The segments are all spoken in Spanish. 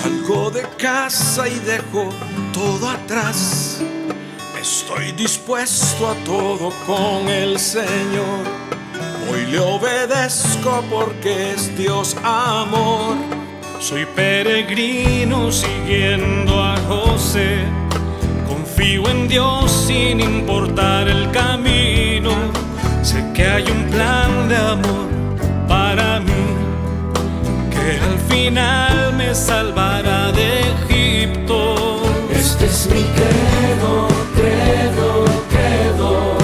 Salgo de casa y dejo todo atrás. Estoy dispuesto a todo con el Señor. Hoy le obedezco porque es Dios amor. Soy peregrino siguiendo a José. Confío en Dios sin importar el camino. Sé que hay un plan de amor para mí, que al final me salvará de Egipto. Este es mi credo, credo, credo.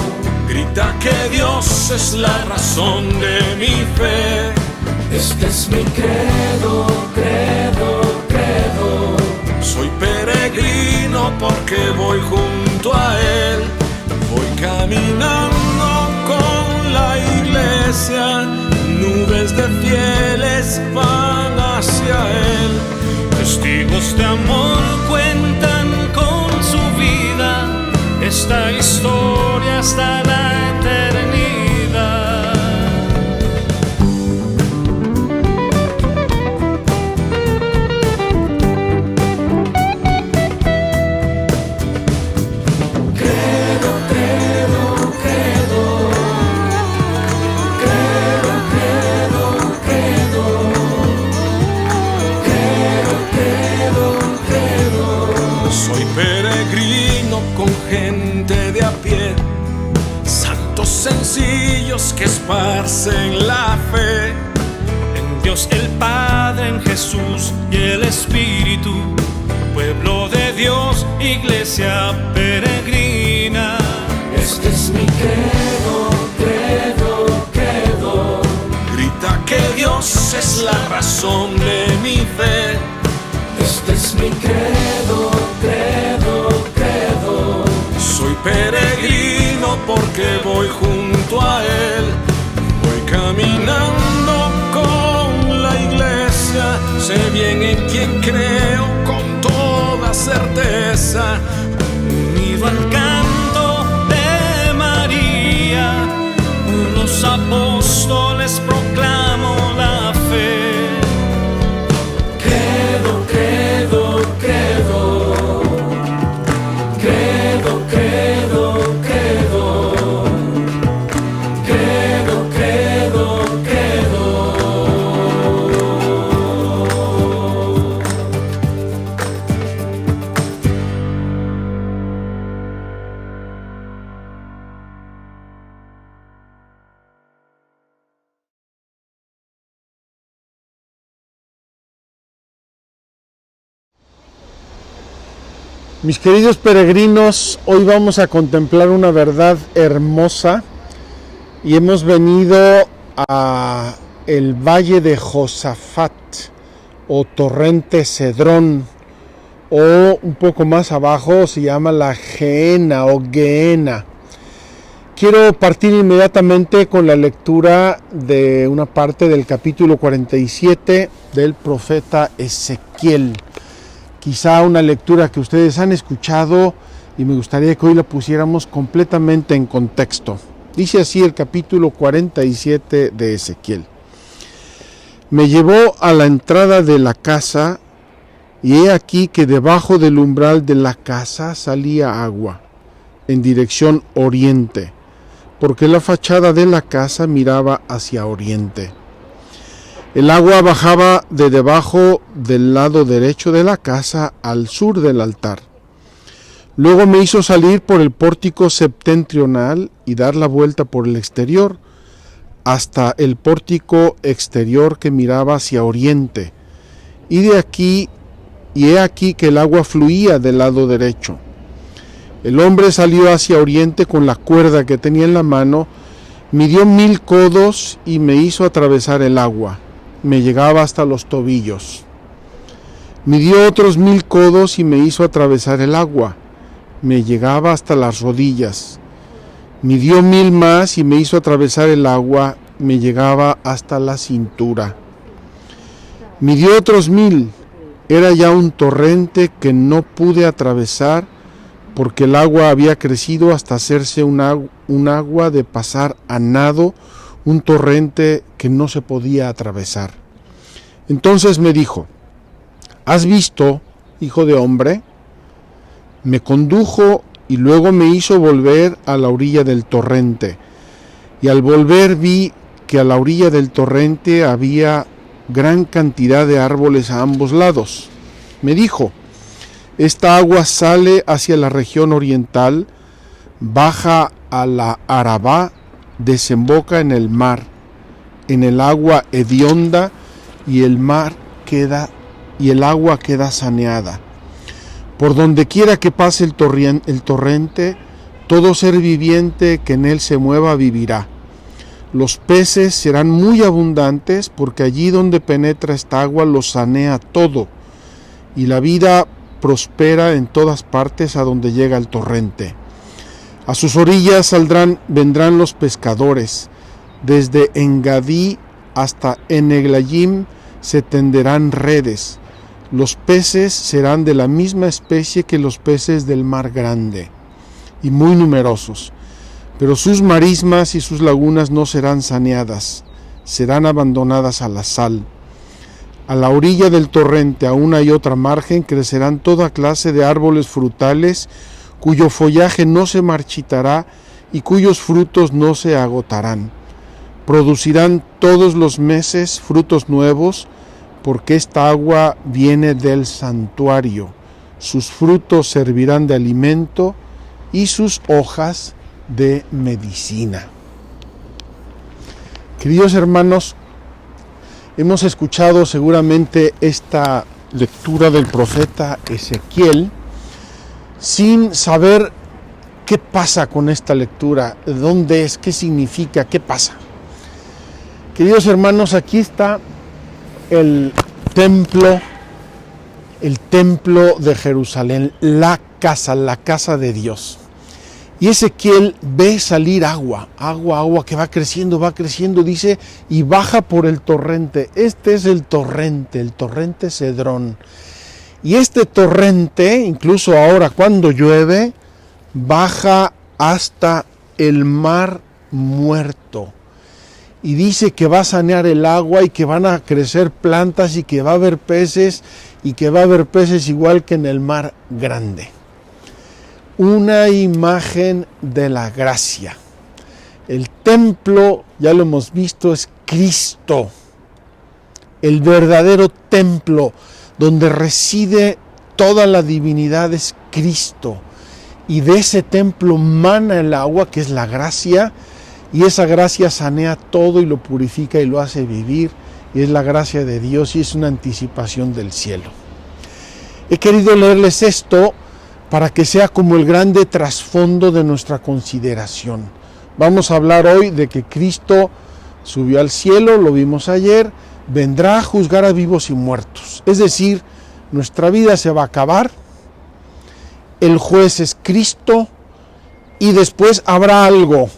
Grita que Dios es la razón de mi fe. Este es mi credo, credo, credo. Soy peregrino porque voy junto a Él. Voy caminando con la iglesia. Nubes de fieles van hacia Él. Testigos de amor cuentan con su vida esta historia hasta la eternidad. Credo, credo, credo. Credo, credo, credo. Credo, credo, credo. Soy peregrino con gente de a pie, santos sencillos que esparcen la fe. En Dios el Padre, en Jesús y el Espíritu, pueblo de Dios, iglesia peregrina. Este es mi credo, credo, credo. Grita que Dios es la razón de mi fe. Este es mi credo, credo, credo. Soy peregrino porque voy junto a Él. Voy caminando con la iglesia. Sé bien en quién creo con toda certeza. Unido al canto de María, los apóstoles proclamo la fe. Credo, credo, credo. Credo, credo, credo. Credo, credo, credo. Mis queridos peregrinos, hoy vamos a contemplar una verdad hermosa y hemos venido a el valle de Josafat o torrente Cedrón, o un poco más abajo se llama la Gehenna o Gehenna. Quiero partir inmediatamente con la lectura de una parte del capítulo 47 del profeta Ezequiel. Quizá una lectura que ustedes han escuchado y me gustaría que hoy la pusiéramos completamente en contexto. Dice así el capítulo 47 de Ezequiel. Me llevó a la entrada de la casa y he aquí que debajo del umbral de la casa salía agua en dirección oriente, porque la fachada de la casa miraba hacia oriente. El agua bajaba de debajo del lado derecho de la casa al sur del altar. Luego me hizo salir por el pórtico septentrional y dar la vuelta por el exterior hasta el pórtico exterior que miraba hacia oriente. Y he aquí que el agua fluía del lado derecho. El hombre salió hacia oriente con la cuerda que tenía en la mano, midió 1000 codos y me hizo atravesar el agua. Me llegaba hasta los tobillos. Midió otros 1000 codos y me hizo atravesar el agua. Me llegaba hasta las rodillas. Midió 1000 más y me hizo atravesar el agua. Me llegaba hasta la cintura. Midió otros 1000. Era ya un torrente que no pude atravesar porque el agua había crecido hasta hacerse un agua de pasar a nado, un torrente que no se podía atravesar. Entonces me dijo: ¿Has visto, hijo de hombre? Me condujo y luego me hizo volver a la orilla del torrente. Y al volver vi que a la orilla del torrente había gran cantidad de árboles a ambos lados. Me dijo: esta agua sale hacia la región oriental, baja a la Arabá, desemboca en el mar, en el agua hedionda, y el agua queda saneada. Por donde quiera que pase el torrente, todo ser viviente que en él se mueva vivirá. Los peces serán muy abundantes, porque allí donde penetra esta agua lo sanea todo, y la vida prospera en todas partes a donde llega el torrente. A sus orillas vendrán los pescadores. Desde Engadí hasta Eneglayim se tenderán redes. Los peces serán de la misma especie que los peces del mar grande, y muy numerosos. Pero sus marismas y sus lagunas no serán saneadas, serán abandonadas a la sal. A la orilla del torrente, a una y otra margen, crecerán toda clase de árboles frutales, cuyo follaje no se marchitará y cuyos frutos no se agotarán. Producirán todos los meses frutos nuevos, porque esta agua viene del santuario. Sus frutos servirán de alimento y sus hojas de medicina. Queridos hermanos, hemos escuchado seguramente esta lectura del profeta Ezequiel sin saber qué pasa con esta lectura, dónde es, qué significa, qué pasa. Queridos hermanos, aquí está el templo de Jerusalén, la casa de Dios. Y Ezequiel ve salir agua que va creciendo, dice, y baja por el torrente. Este es el torrente Cedrón. Y este torrente, incluso ahora cuando llueve, baja hasta el mar Muerto. Y dice que va a sanear el agua y que van a crecer plantas y que va a haber peces y que va a haber peces igual que en el mar grande. Una imagen de la gracia. El templo, ya lo hemos visto, es Cristo. El verdadero templo donde reside toda la divinidad es Cristo. Y de ese templo mana el agua, que es la gracia, y esa gracia sanea todo y lo purifica y lo hace vivir, y es la gracia de Dios y es una anticipación del cielo. He querido leerles esto para que sea como el grande trasfondo de nuestra consideración. Vamos a hablar hoy de que Cristo subió al cielo, lo vimos ayer, vendrá a juzgar a vivos y muertos. Es decir, nuestra vida se va a acabar, el juez es Cristo, y después habrá algo,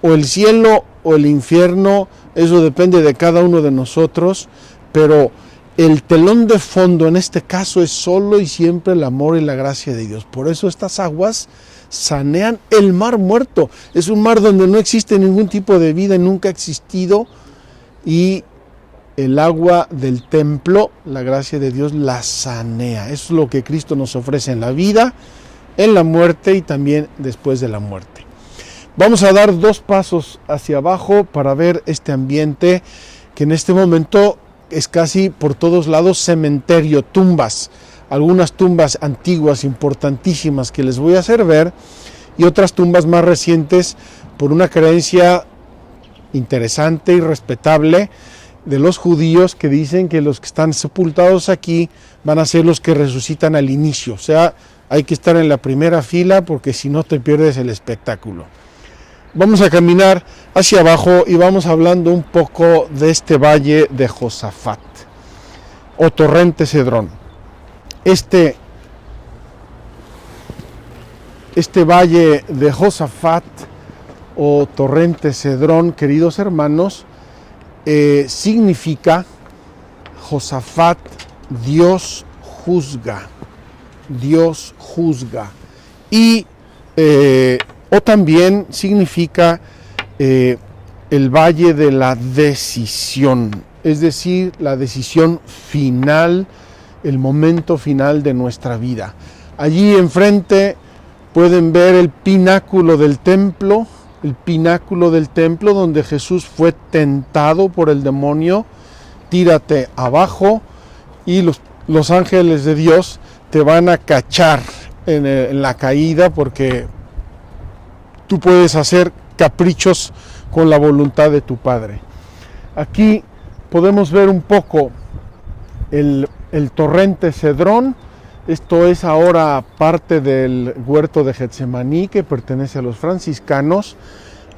o el cielo o el infierno, eso depende de cada uno de nosotros, pero el telón de fondo en este caso es solo y siempre el amor y la gracia de Dios. Por eso estas aguas sanean el mar Muerto. Es un mar donde no existe ningún tipo de vida, nunca ha existido, y el agua del templo, la gracia de Dios, la sanea. Eso es lo que Cristo nos ofrece en la vida, en la muerte y también después de la muerte. Vamos a dar 2 pasos hacia abajo para ver este ambiente que en este momento es casi por todos lados cementerio, tumbas, algunas tumbas antiguas importantísimas que les voy a hacer ver, y otras tumbas más recientes por una creencia interesante y respetable de los judíos, que dicen que los que están sepultados aquí van a ser los que resucitan al inicio. O sea, hay que estar en la primera fila porque si no te pierdes el espectáculo. Vamos a caminar hacia abajo y vamos hablando un poco de este valle de Josafat o torrente Cedrón. Este valle de Josafat o torrente Cedrón, queridos hermanos, significa Josafat, Dios juzga, y o también significa el valle de la decisión, es decir, la decisión final el momento final de nuestra vida. Allí enfrente pueden ver el pináculo del templo donde Jesús fue tentado por el demonio. Tírate abajo y los ángeles de Dios te van a cachar en la caída, porque tú puedes hacer caprichos con la voluntad de tu Padre. Aquí podemos ver un poco el torrente Cedrón. Esto es ahora parte del huerto de Getsemaní, que pertenece a los franciscanos,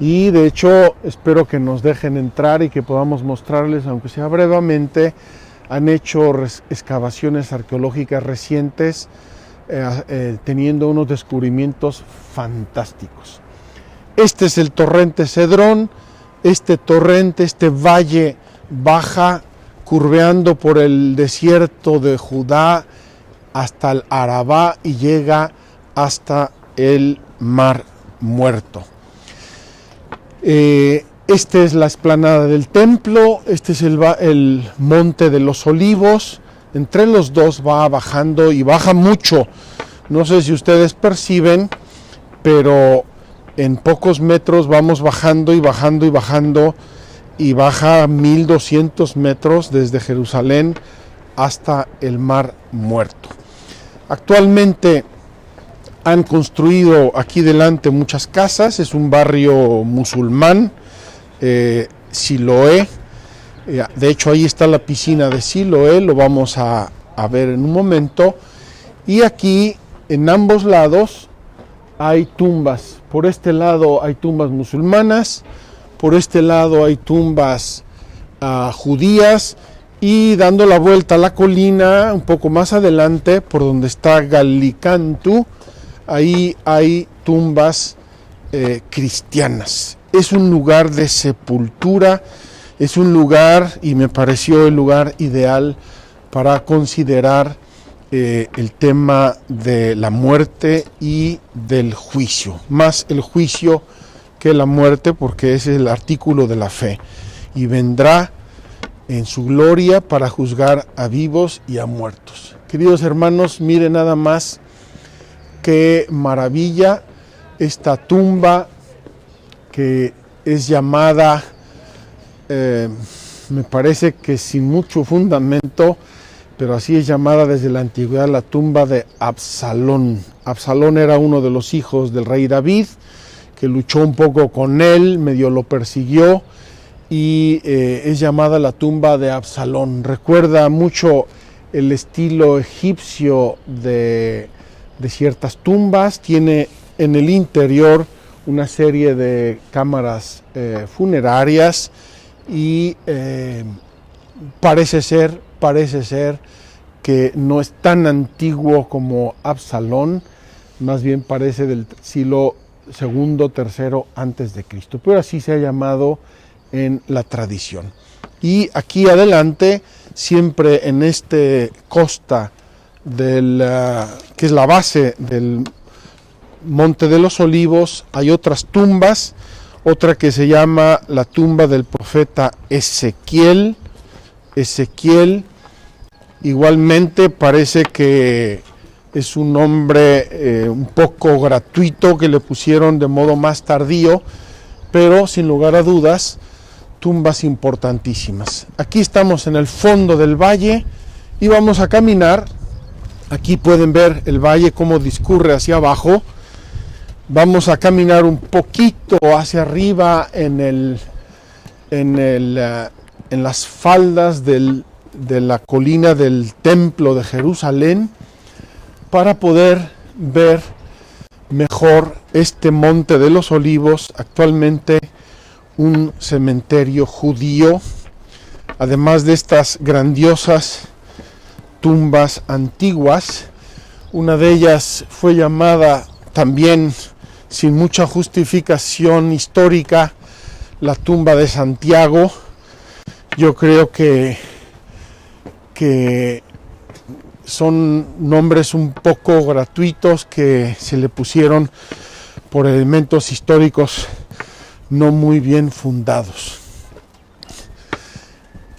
y de hecho espero que nos dejen entrar y que podamos mostrarles, aunque sea brevemente. Han hecho excavaciones arqueológicas recientes, teniendo unos descubrimientos fantásticos. Este es el torrente Cedrón. Este valle baja curveando por el desierto de Judá hasta el Arabá y llega hasta el Mar Muerto. Esta es la explanada del templo. Este es el Monte de los Olivos. Entre los dos va bajando y baja mucho. No sé si ustedes perciben, pero en pocos metros vamos bajando y bajando y bajando, y baja 1200 metros desde Jerusalén hasta el Mar Muerto. Actualmente han construido aquí delante muchas casas. Es un barrio musulmán, Siloé. De hecho, ahí está la piscina de Siloé, lo vamos a ver en un momento. Y aquí en ambos lados hay tumbas. Por este lado hay tumbas musulmanas, por este lado hay tumbas judías, y dando la vuelta a la colina un poco más adelante, por donde está Gallicantu, ahí hay tumbas cristianas. Es un lugar de sepultura, es un lugar, y me pareció el lugar ideal para considerar el tema de la muerte y del juicio, más el juicio que la muerte, porque es el artículo de la fe, y vendrá en su gloria para juzgar a vivos y a muertos. Queridos hermanos, miren nada más qué maravilla esta tumba, que es llamada, me parece que sin mucho fundamento, pero así es llamada desde la antigüedad, la tumba de Absalón. Absalón era uno de los hijos del rey David, que luchó un poco con él, medio lo persiguió, y es llamada la tumba de Absalón. Recuerda mucho el estilo egipcio de ciertas tumbas. Tiene en el interior una serie de cámaras funerarias, y parece ser que no es tan antiguo como Absalón, más bien parece del siglo II, III antes de Cristo, pero así se ha llamado en la tradición. Y aquí adelante, siempre en este costa que es la base del Monte de los Olivos, hay otras tumbas. Otra que se llama la tumba del profeta Ezequiel. Igualmente parece que es un nombre un poco gratuito que le pusieron de modo más tardío, pero sin lugar a dudas, tumbas importantísimas. Aquí estamos en el fondo del valle y vamos a caminar. Aquí pueden ver el valle cómo discurre hacia abajo. Vamos a caminar un poquito hacia arriba en las faldas de la colina del Templo de Jerusalén, para poder ver mejor este Monte de los Olivos, actualmente un cementerio judío, además de estas grandiosas tumbas antiguas. Una de ellas fue llamada también, sin mucha justificación histórica, la tumba de Santiago. Yo creo que son nombres un poco gratuitos que se le pusieron por elementos históricos no muy bien fundados.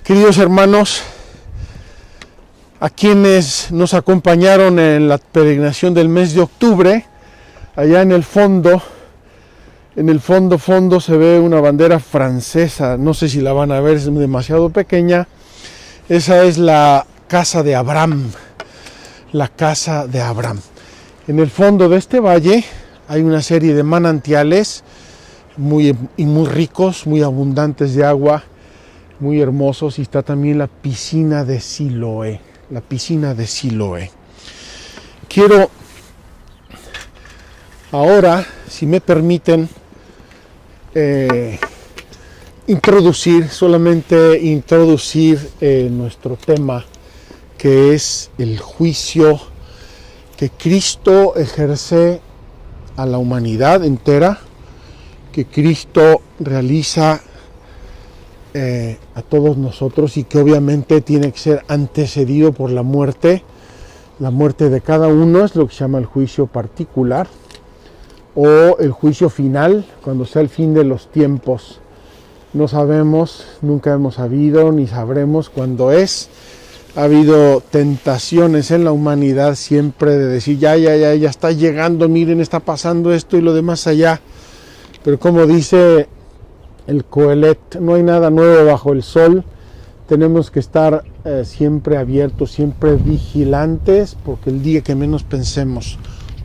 Queridos hermanos, a quienes nos acompañaron en la peregrinación del mes de octubre. Allá en el fondo se ve una bandera francesa, no sé si la van a ver, es demasiado pequeña. Esa es la casa de Abraham, la casa de Abraham. En el fondo de este valle hay una serie de manantiales muy ricos, muy abundantes de agua, muy hermosos, y está también la piscina de Siloé, Quiero ahora, si me permiten, introducir nuestro tema, que es el juicio que Cristo ejerce a la humanidad entera, que Cristo realiza a todos nosotros, y que obviamente tiene que ser antecedido por la muerte. La muerte de cada uno es lo que se llama el juicio particular, o el juicio final, cuando sea el fin de los tiempos. No sabemos, nunca hemos sabido ni sabremos cuándo es. Ha habido tentaciones en la humanidad siempre de decir ya está llegando, miren, está pasando esto y lo demás allá. Pero como dice el Coelet, no hay nada nuevo bajo el sol. Tenemos que estar siempre abiertos, siempre vigilantes, porque el día que menos pensemos,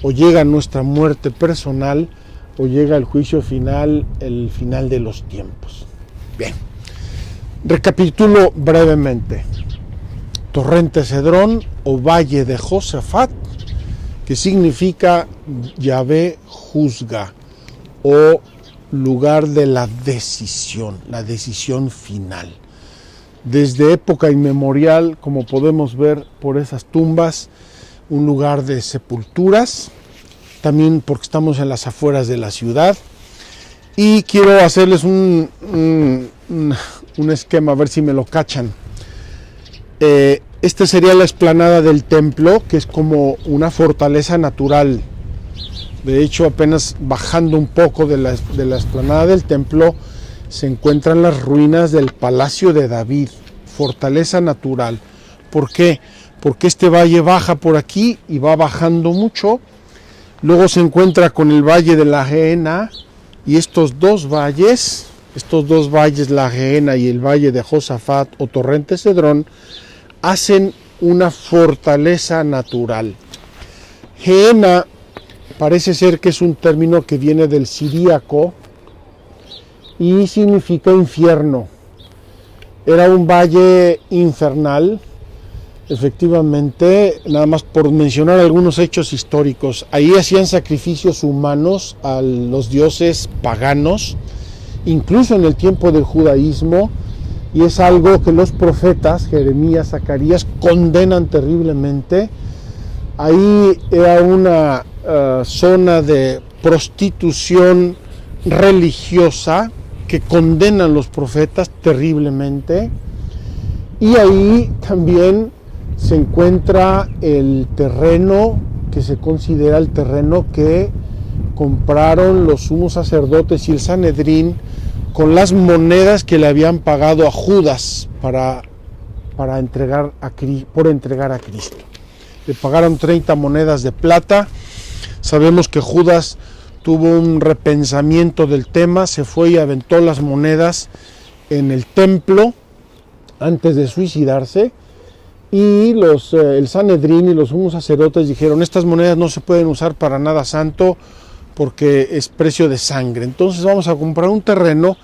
o llega nuestra muerte personal, o llega el juicio final, el final de los tiempos. Bien, recapitulo brevemente. Torrente Cedrón o Valle de Josafat, que significa Yahvé juzga, o lugar de la decisión final. Desde época inmemorial, como podemos ver por esas tumbas, un lugar de sepulturas, también porque estamos en las afueras de la ciudad. Y quiero hacerles un esquema, a ver si me lo cachan. Esta sería la explanada del templo, que es como una fortaleza natural. De hecho, apenas bajando un poco de la explanada del templo, se encuentran las ruinas del Palacio de David, fortaleza natural. ¿Por qué? Porque este valle baja por aquí y va bajando mucho. Luego se encuentra con el Valle de la Gehenna, y estos dos valles, la Gehenna y el Valle de Josafat o Torrente Cedrón, hacen una fortaleza natural. Gehenna parece ser que es un término que viene del siríaco y significa infierno. Era un valle infernal, efectivamente, nada más por mencionar algunos hechos históricos. Ahí hacían sacrificios humanos a los dioses paganos, incluso en el tiempo del judaísmo, y es algo que los profetas, Jeremías, Zacarías, condenan terriblemente. Ahí era una zona de prostitución religiosa que condenan los profetas terriblemente, y ahí también se encuentra el terreno que se considera el terreno que compraron los sumos sacerdotes y el Sanedrín con las monedas que le habían pagado a Judas por entregar a Cristo. Le pagaron 30 monedas de plata. Sabemos que Judas tuvo un repensamiento del tema, se fue y aventó las monedas en el templo antes de suicidarse, y el Sanedrín y los sumos sacerdotes dijeron: estas monedas no se pueden usar para nada santo porque es precio de sangre. Entonces vamos a comprar un terreno,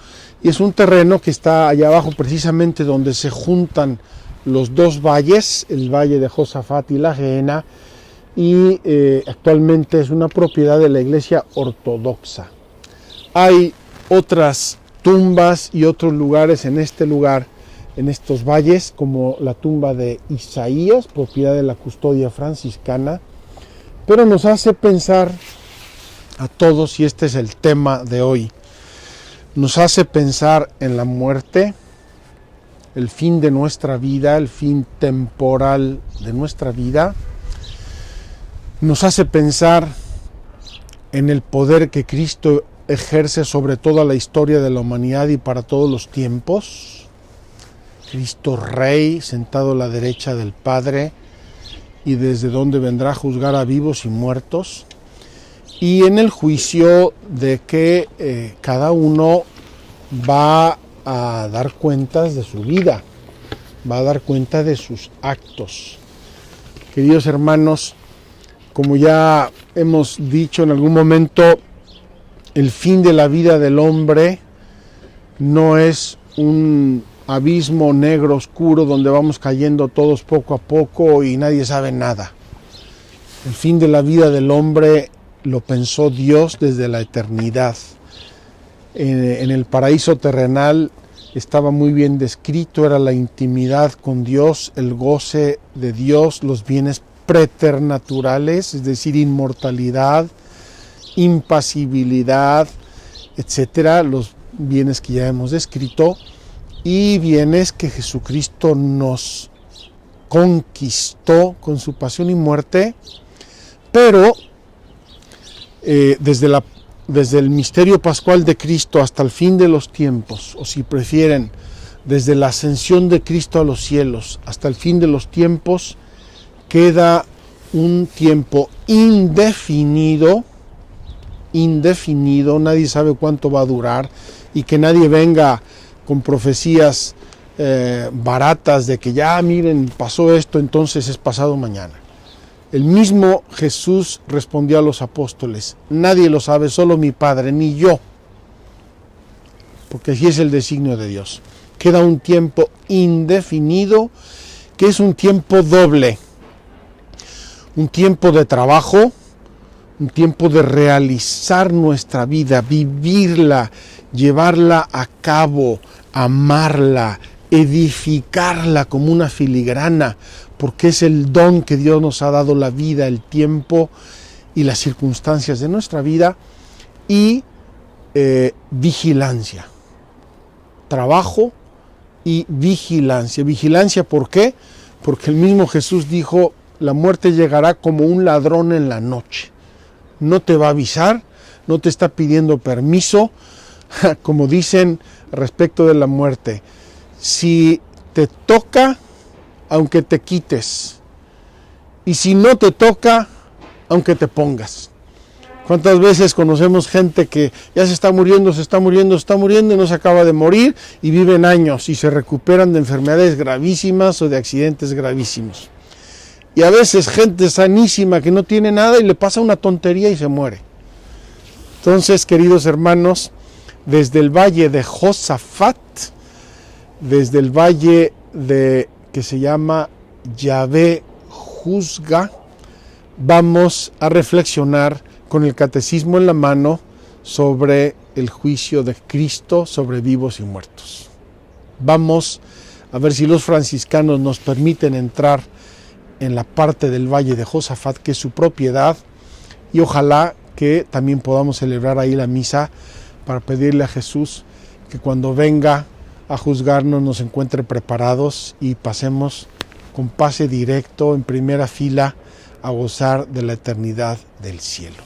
y es un terreno que está allá abajo, precisamente donde se juntan los dos valles, el Valle de Josafat y la Gehenna, y actualmente es una propiedad de la Iglesia Ortodoxa. Hay otras tumbas y otros lugares en este lugar, en estos valles, como la tumba de Isaías, propiedad de la custodia franciscana, pero nos hace pensar a todos, y este es el tema de hoy, nos hace pensar en la muerte, el fin de nuestra vida, el fin temporal de nuestra vida. Nos hace pensar en el poder que Cristo ejerce sobre toda la historia de la humanidad y para todos los tiempos. Cristo Rey, sentado a la derecha del Padre, y desde donde vendrá a juzgar a vivos y muertos, y en el juicio de que cada uno va a dar cuentas de su vida, va a dar cuenta de sus actos. Queridos hermanos, como ya hemos dicho en algún momento, el fin de la vida del hombre no es un abismo negro oscuro donde vamos cayendo todos poco a poco y nadie sabe nada. El fin de la vida del hombre lo pensó Dios desde la eternidad. En el paraíso terrenal estaba muy bien descrito, era la intimidad con Dios, el goce de Dios, los bienes preternaturales, es decir, inmortalidad, impasibilidad, etcétera, los bienes que ya hemos descrito, y bienes que Jesucristo nos conquistó con su pasión y muerte, pero desde el misterio pascual de Cristo hasta el fin de los tiempos, o si prefieren, desde la ascensión de Cristo a los cielos hasta el fin de los tiempos, queda un tiempo indefinido, nadie sabe cuánto va a durar, y que nadie venga con profecías baratas de que ya miren, pasó esto, entonces es pasado mañana. El mismo Jesús respondió a los apóstoles: nadie lo sabe, solo mi Padre, ni yo, porque así es el designio de Dios. Queda un tiempo indefinido, que es un tiempo doble, un tiempo de trabajo, un tiempo de realizar nuestra vida, vivirla, llevarla a cabo, amarla, edificarla como una filigrana, porque es el don que Dios nos ha dado, la vida, el tiempo y las circunstancias de nuestra vida, y vigilancia, trabajo y vigilancia. Vigilancia, ¿por qué? Porque el mismo Jesús dijo: la muerte llegará como un ladrón en la noche. No te va a avisar, no te está pidiendo permiso, como dicen respecto de la muerte: si te toca, aunque te quites, y si no te toca, aunque te pongas. ¿Cuántas veces conocemos gente que ya se está muriendo y no se acaba de morir, y viven años y se recuperan de enfermedades gravísimas o de accidentes gravísimos? Y a veces gente sanísima que no tiene nada y le pasa una tontería y se muere. Entonces, queridos hermanos, desde el valle de Josafat, desde el valle que se llama Yahvé Juzga, vamos a reflexionar con el catecismo en la mano sobre el juicio de Cristo sobre vivos y muertos. Vamos a ver si los franciscanos nos permiten entrar en la parte del valle de Josafat, que es su propiedad, y ojalá que también podamos celebrar ahí la misa para pedirle a Jesús que cuando venga a juzgarnos nos encuentre preparados y pasemos con pase directo en primera fila a gozar de la eternidad del cielo.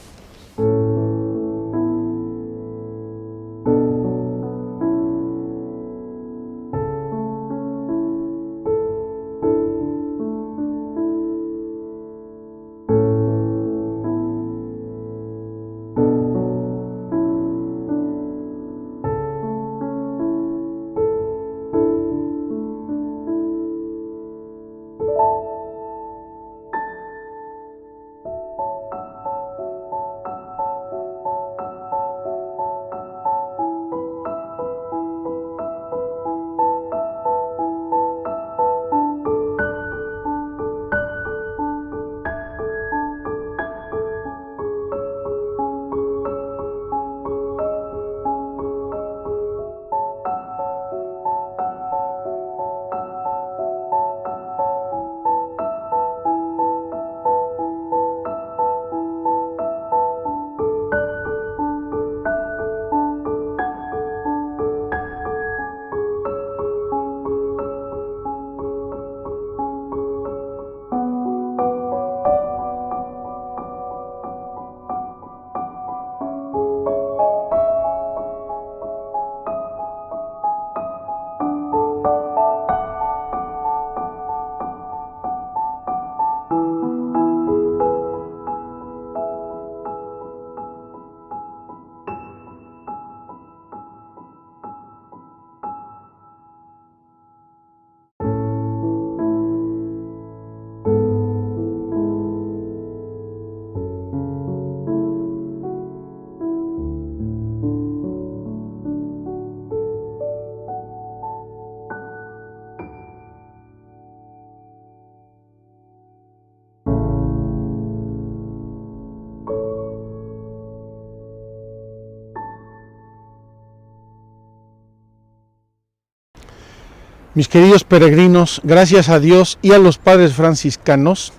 Mis queridos peregrinos, gracias a Dios y a los padres franciscanos,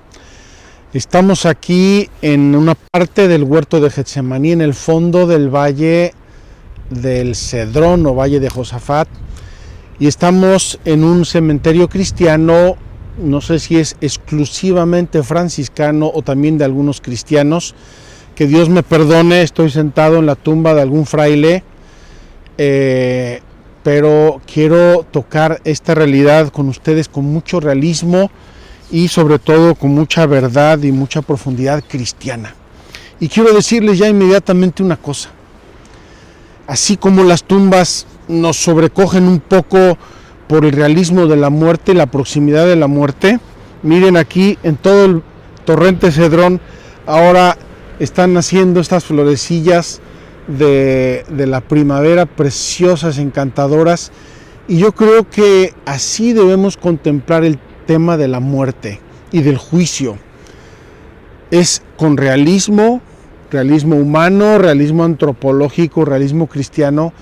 estamos aquí en una parte del huerto de Getsemaní, en el fondo del valle del Cedrón o valle de Josafat, y estamos en un cementerio cristiano, no sé si es exclusivamente franciscano o también de algunos cristianos. Que Dios me perdone, estoy sentado en la tumba de algún fraile, pero quiero tocar esta realidad con ustedes con mucho realismo y sobre todo con mucha verdad y mucha profundidad cristiana. Y quiero decirles ya inmediatamente una cosa. Así como las tumbas nos sobrecogen un poco por el realismo de la muerte, la proximidad de la muerte, miren aquí en todo el torrente Cedrón, ahora están naciendo estas florecillas de la primavera, preciosas, encantadoras, y yo creo que así debemos contemplar el tema de la muerte y del juicio. Es con realismo humano, realismo antropológico, realismo cristiano,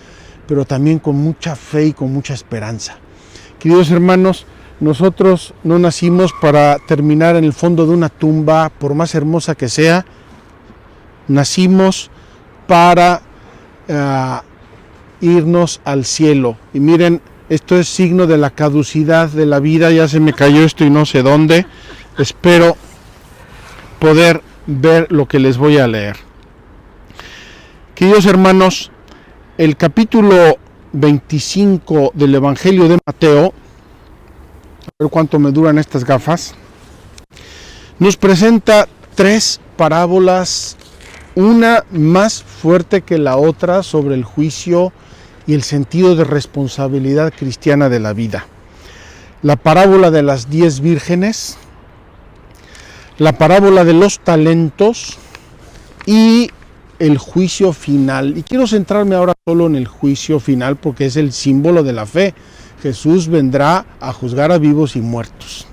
pero también con mucha fe y con mucha esperanza. Queridos hermanos, nosotros no nacimos para terminar en el fondo de una tumba, por más hermosa que sea. Nacimos para irnos al cielo. Y miren, esto es signo de la caducidad de la vida. Ya se me cayó esto y no sé dónde. Espero poder ver lo que les voy a leer. Queridos hermanos, el capítulo 25 del Evangelio de Mateo, a ver cuánto me duran estas gafas, nos presenta 3 parábolas, una más fuerte que la otra, sobre el juicio y el sentido de responsabilidad cristiana de la vida. La parábola de las 10 vírgenes, la parábola de los talentos y el juicio final. Y quiero centrarme ahora solo en el juicio final porque es el símbolo de la fe. Jesús vendrá a juzgar a vivos y muertos.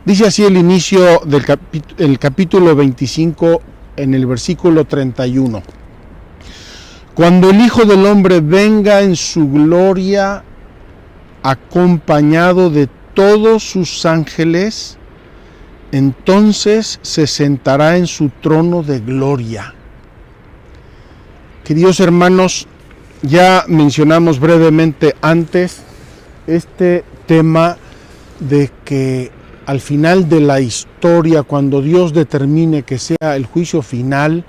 Dice así el inicio del capítulo 25 en el versículo 31. Cuando el Hijo del Hombre venga en su gloria, acompañado de todos sus ángeles, entonces se sentará en su trono de gloria. Queridos hermanos, ya mencionamos brevemente antes este tema de que al final de la historia, cuando Dios determine que sea el juicio final,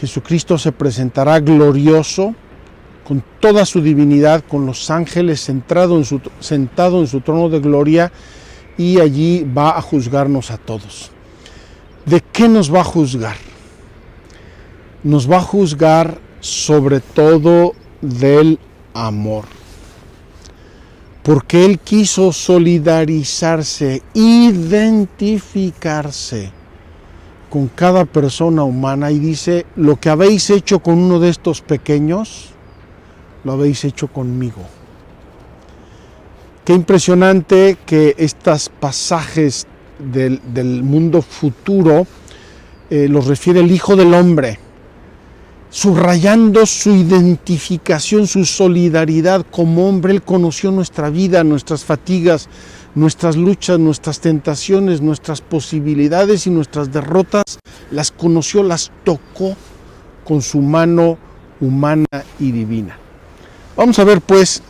Jesucristo se presentará glorioso con toda su divinidad, con los ángeles sentado en su trono de gloria, y allí va a juzgarnos a todos. ¿De qué nos va a juzgar? Nos va a juzgar sobre todo del amor. Porque Él quiso solidarizarse, identificarse con cada persona humana, y dice: lo que habéis hecho con uno de estos pequeños, lo habéis hecho conmigo. Qué impresionante que estos pasajes del mundo futuro los refiere el Hijo del Hombre, subrayando su identificación, su solidaridad como hombre. Él conoció nuestra vida, nuestras fatigas, nuestras luchas, nuestras tentaciones, nuestras posibilidades y nuestras derrotas. Las conoció, las tocó con su mano humana y divina. Vamos a ver pues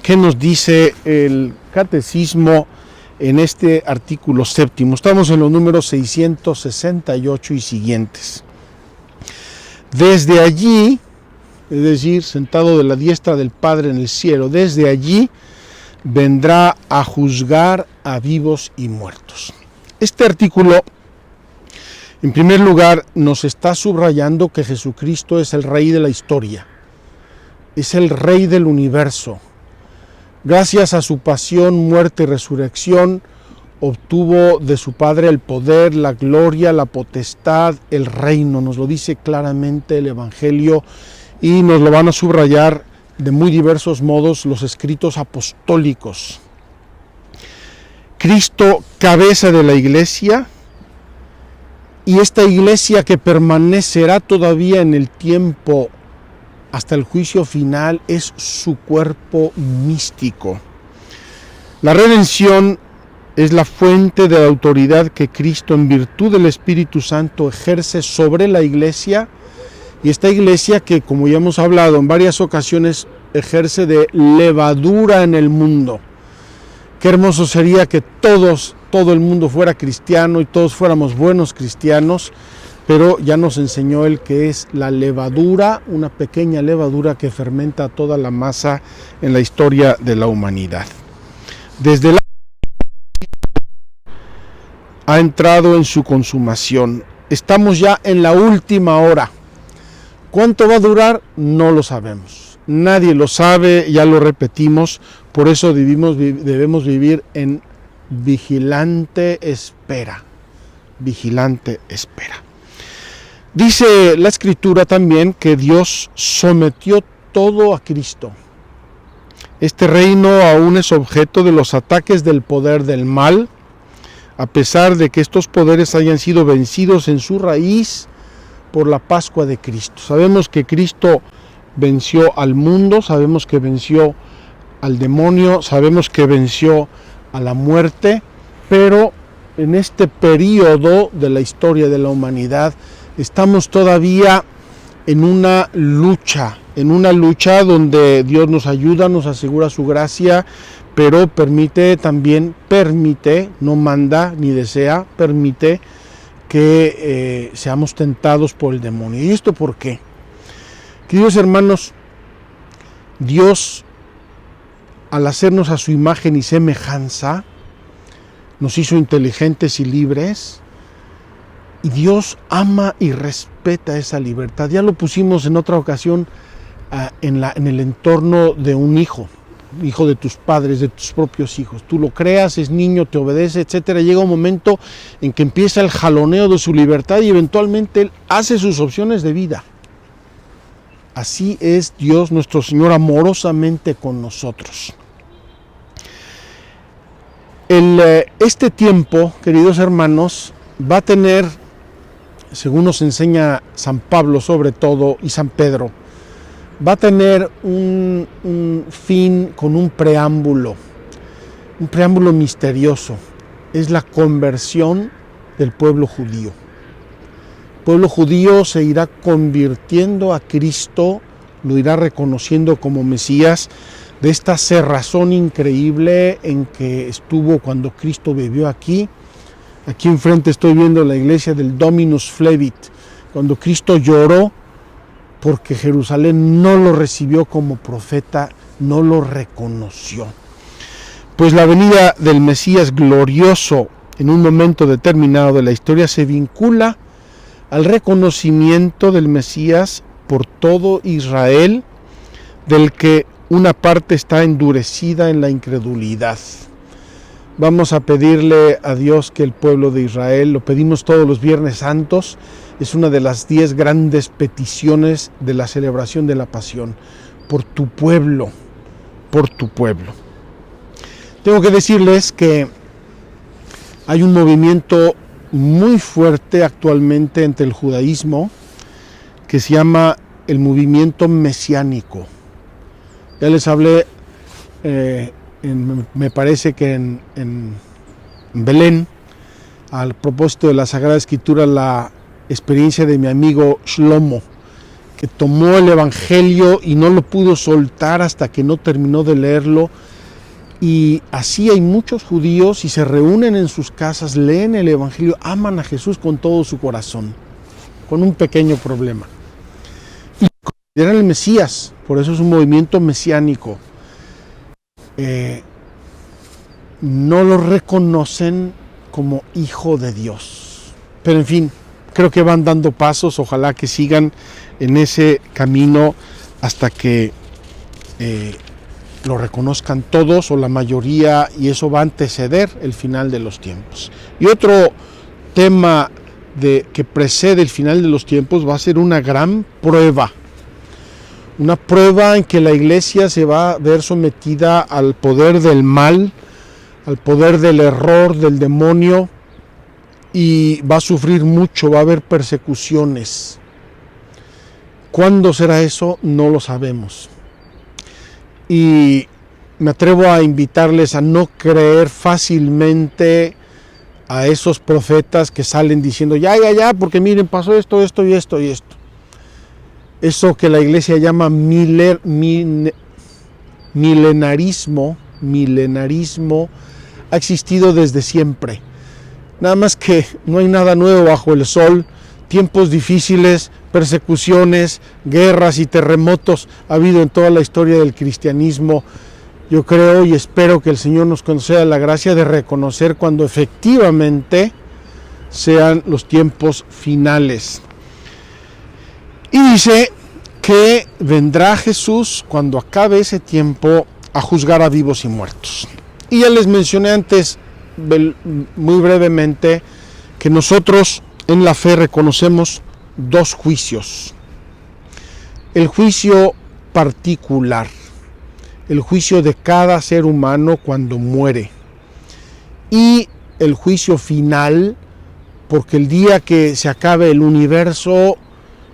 qué nos dice el catecismo en este artículo 7. Estamos en los números 668 y siguientes. Desde allí, es decir, sentado de la diestra del Padre en el cielo, desde allí vendrá a juzgar a vivos y muertos. Este artículo, en primer lugar, nos está subrayando que Jesucristo es el Rey de la historia, es el Rey del universo. Gracias a su pasión, muerte y resurrección, obtuvo de su Padre el poder, la gloria, la potestad, el reino. Nos lo dice claramente el Evangelio y nos lo van a subrayar de muy diversos modos los escritos apostólicos. Cristo, cabeza de la Iglesia, y esta Iglesia que permanecerá todavía en el tiempo hasta el juicio final, es su cuerpo místico. La redención es la fuente de la autoridad que Cristo, en virtud del Espíritu Santo, ejerce sobre la iglesia, y esta iglesia que, como ya hemos hablado en varias ocasiones, ejerce de levadura en el mundo. Qué hermoso sería que todo el mundo fuera cristiano y todos fuéramos buenos cristianos, pero ya nos enseñó Él que es la levadura, una pequeña levadura que fermenta toda la masa en la historia de la humanidad. Desde la ha entrado en su consumación. Estamos ya en la última hora. ¿Cuánto va a durar? No lo sabemos. Nadie lo sabe, ya lo repetimos. Por eso debemos vivir en vigilante espera. Vigilante espera. Dice la Escritura también que Dios sometió todo a Cristo. Este reino aún es objeto de los ataques del poder del mal, a pesar de que estos poderes hayan sido vencidos en su raíz por la Pascua de Cristo. Sabemos que Cristo venció al mundo, sabemos que venció al demonio, sabemos que venció a la muerte, pero en este periodo de la historia de la humanidad estamos todavía en una lucha donde Dios nos ayuda, nos asegura su gracia, pero permite, no manda ni desea, permite que seamos tentados por el demonio. ¿Y esto por qué? Queridos hermanos, Dios, al hacernos a su imagen y semejanza, nos hizo inteligentes y libres, y Dios ama y respeta esa libertad. Ya lo pusimos en otra ocasión en el entorno de un hijo de tus padres, de tus propios hijos. Tú lo creas, es niño, te obedece, etcétera. Llega un momento en que empieza el jaloneo de su libertad y eventualmente él hace sus opciones de vida. Así es Dios nuestro Señor amorosamente con nosotros. Este tiempo, queridos hermanos, va a tener, según nos enseña San Pablo sobre todo y San Pedro, va a tener un fin con un preámbulo misterioso. Es la conversión del pueblo judío. El pueblo judío se irá convirtiendo a Cristo, lo irá reconociendo como Mesías, de esta cerrazón increíble en que estuvo cuando Cristo vivió aquí. Aquí enfrente estoy viendo la iglesia del Dominus Flevit, cuando Cristo lloró porque Jerusalén no lo recibió como profeta, no lo reconoció. Pues la venida del Mesías glorioso en un momento determinado de la historia se vincula al reconocimiento del Mesías por todo Israel, del que una parte está endurecida en la incredulidad. Vamos a pedirle a Dios que el pueblo de Israel, lo pedimos todos los Viernes Santos, es una de las 10 grandes peticiones de la celebración de la Pasión, por tu pueblo, por tu pueblo. Tengo que decirles que hay un movimiento muy fuerte actualmente entre el judaísmo que se llama el movimiento mesiánico. Ya les hablé, me parece que en Belén, al propósito de la Sagrada Escritura, la experiencia de mi amigo Shlomo, que tomó el Evangelio y no lo pudo soltar hasta que no terminó de leerlo. Y así hay muchos judíos y se reúnen en sus casas, leen el Evangelio, aman a Jesús con todo su corazón, con un pequeño problema. Y consideran el Mesías, por eso es un movimiento mesiánico. No lo reconocen como hijo de Dios. Pero en fin, creo que van dando pasos, ojalá que sigan en ese camino hasta que lo reconozcan todos o la mayoría, y eso va a anteceder el final de los tiempos. Y otro tema que precede el final de los tiempos va a ser una gran prueba. Una prueba en que la iglesia se va a ver sometida al poder del mal, al poder del error, del demonio, y va a sufrir mucho, va a haber persecuciones. ¿Cuándo será eso? No lo sabemos. Y me atrevo a invitarles a no creer fácilmente a esos profetas que salen diciendo ya, porque miren, pasó esto, esto y esto y esto. Eso que la iglesia llama milenarismo ha existido desde siempre. Nada más que no hay nada nuevo bajo el sol. Tiempos difíciles, persecuciones, guerras y terremotos ha habido en toda la historia del cristianismo. Yo creo y espero que el Señor nos conceda la gracia de reconocer cuando efectivamente sean los tiempos finales. Y dice que vendrá Jesús cuando acabe ese tiempo a juzgar a vivos y muertos. Y ya les mencioné antes, muy brevemente, que nosotros en la fe reconocemos dos juicios. El juicio particular, el juicio de cada ser humano cuando muere, y el juicio final, porque el día que se acabe el universo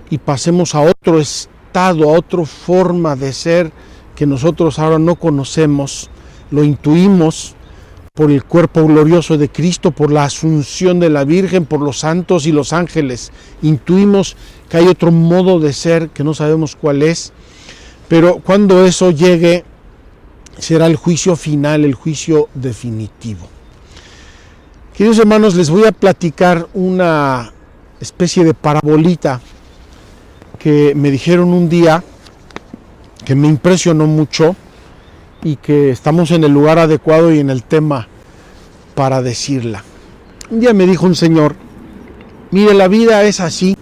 y pasemos a otro estado, a otra forma de ser que nosotros ahora no conocemos, lo intuimos por el cuerpo glorioso de Cristo, por la asunción de la Virgen, por los santos y los ángeles. Intuimos que hay otro modo de ser que no sabemos cuál es, pero cuando eso llegue será el juicio final, el juicio definitivo. Queridos hermanos, les voy a platicar una especie de parabolita que me dijeron un día, que me impresionó mucho y que estamos en el lugar adecuado y en el tema para decirla. Un día me dijo un señor, mire, la vida es así.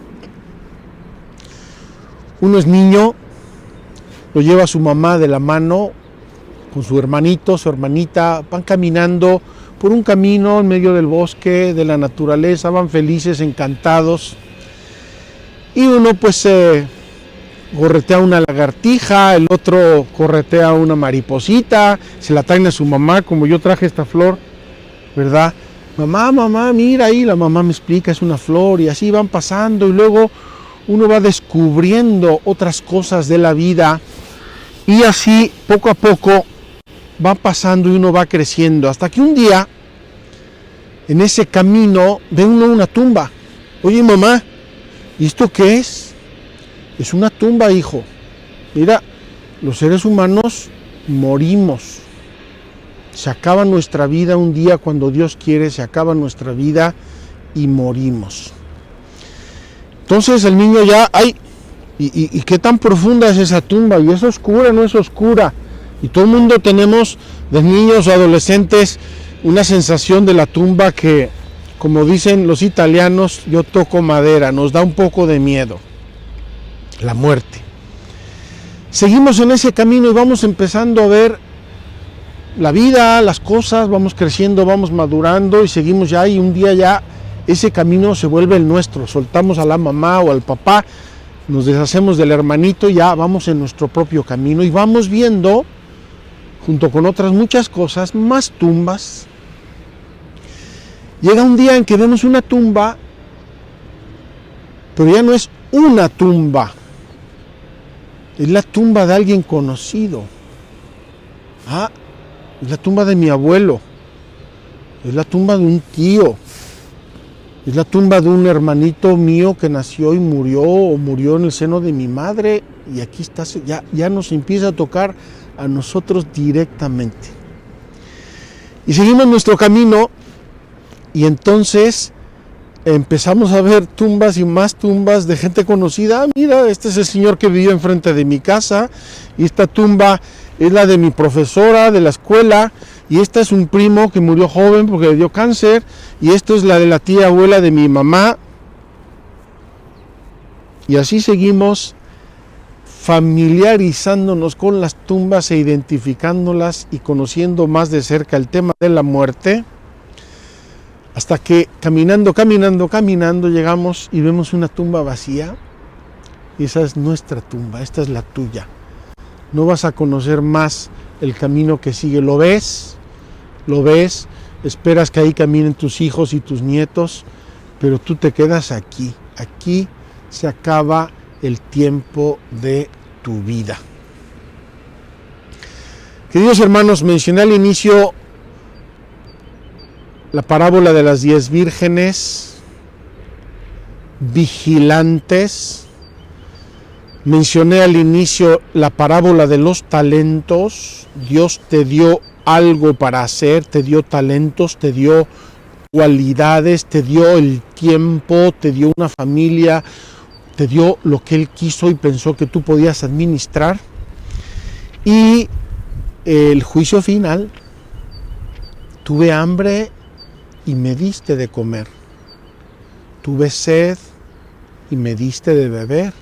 Uno es niño, lo lleva a su mamá de la mano, con su hermanito, su hermanita, van caminando por un camino en medio del bosque, de la naturaleza, van felices, encantados. Y uno pues corretea una lagartija, el otro corretea una mariposita, se la traen a su mamá, como yo traje esta flor, ¿verdad? Mamá, mira ahí, la mamá me explica, es una flor, y así van pasando, y luego uno va descubriendo otras cosas de la vida, y así poco a poco va pasando y uno va creciendo, hasta que un día, en ese camino, ve uno una tumba. Oye, mamá, ¿y esto qué es? Es una tumba, hijo. Mira, los seres humanos morimos. Se acaba nuestra vida un día cuando Dios quiere, se acaba nuestra vida y morimos. Entonces el niño ya, ¿y qué tan profunda es esa tumba? ¿Y es oscura? ¿No es oscura? Y todo el mundo tenemos, de niños o adolescentes, una sensación de la tumba que, como dicen los italianos, yo toco madera, nos da un poco de miedo. La muerte. Seguimos en ese camino y vamos empezando a ver la vida, las cosas, vamos creciendo, vamos madurando y seguimos ya, y un día ya ese camino se vuelve el nuestro. Soltamos a la mamá o al papá, nos deshacemos del hermanito y ya vamos en nuestro propio camino y vamos viendo, junto con otras muchas cosas, más tumbas. Llega un día en que vemos una tumba, pero ya no es una tumba, es la tumba de alguien conocido. Es la tumba de mi abuelo, es la tumba de un tío, es la tumba de un hermanito mío que nació y murió, o murió en el seno de mi madre, y aquí está, ya nos empieza a tocar a nosotros directamente. Y seguimos nuestro camino, y entonces empezamos a ver tumbas y más tumbas de gente conocida. Mira, este es el señor que vivió enfrente de mi casa, y esta tumba es la de mi profesora de la escuela, y esta es un primo que murió joven porque le dio cáncer, y esto es la de la tía abuela de mi mamá. Y así seguimos familiarizándonos con las tumbas e identificándolas y conociendo más de cerca el tema de la muerte, hasta que caminando llegamos y vemos una tumba vacía, y esa es nuestra tumba, esta es la tuya. No vas a conocer más el camino que sigue. Lo ves, esperas que ahí caminen tus hijos y tus nietos, pero tú te quedas aquí. Aquí se acaba el tiempo de tu vida. Queridos hermanos, mencioné al inicio la parábola de las 10 vírgenes vigilantes. Mencioné al inicio la parábola de los talentos. Dios te dio algo para hacer, te dio talentos, te dio cualidades, te dio el tiempo, te dio una familia, te dio lo que Él quiso y pensó que tú podías administrar. Y el juicio final, tuve hambre y me diste de comer, tuve sed y me diste de beber,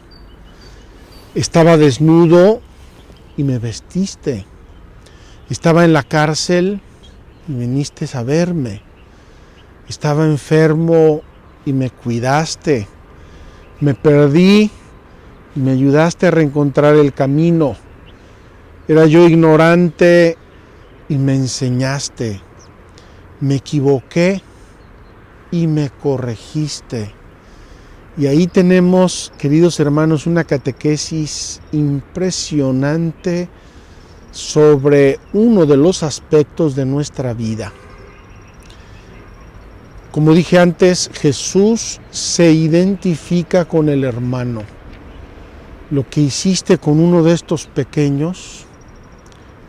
estaba desnudo y me vestiste, estaba en la cárcel y viniste a verme, estaba enfermo y me cuidaste, me perdí y me ayudaste a reencontrar el camino, era yo ignorante y me enseñaste, me equivoqué y me corregiste. Y ahí tenemos, queridos hermanos, una catequesis impresionante sobre uno de los aspectos de nuestra vida. Como dije antes, Jesús se identifica con el hermano. Lo que hiciste con uno de estos pequeños,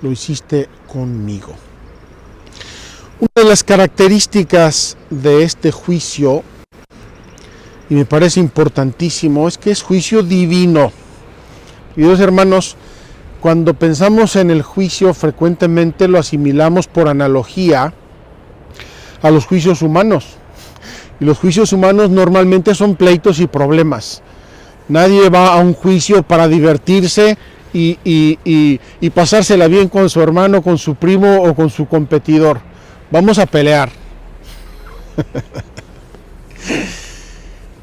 lo hiciste conmigo. Una de las características de este juicio, y me parece importantísimo, es que es juicio divino. Queridos hermanos, cuando pensamos en el juicio, frecuentemente lo asimilamos por analogía a los juicios humanos. Y los juicios humanos normalmente son pleitos y problemas. Nadie va a un juicio para divertirse y pasársela bien con su hermano, con su primo o con su competidor. Vamos a pelear.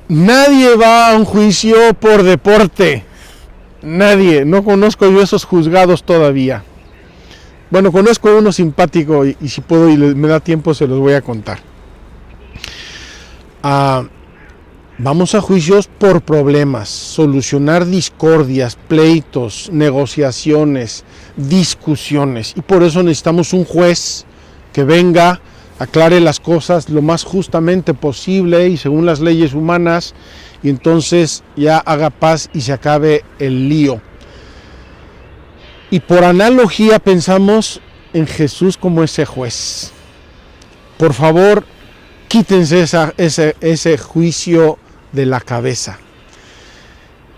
Nadie va a un juicio por deporte. Nadie. No conozco yo esos juzgados todavía. Bueno, conozco uno simpático y si puedo y me da tiempo se los voy a contar. Vamos a juicios por problemas, solucionar discordias, pleitos, negociaciones, discusiones. Y por eso necesitamos un juez que venga, aclare las cosas lo más justamente posible y según las leyes humanas, y entonces ya haga paz y se acabe el lío. Y por analogía pensamos en Jesús como ese juez. Por favor, quítense ese juicio de la cabeza.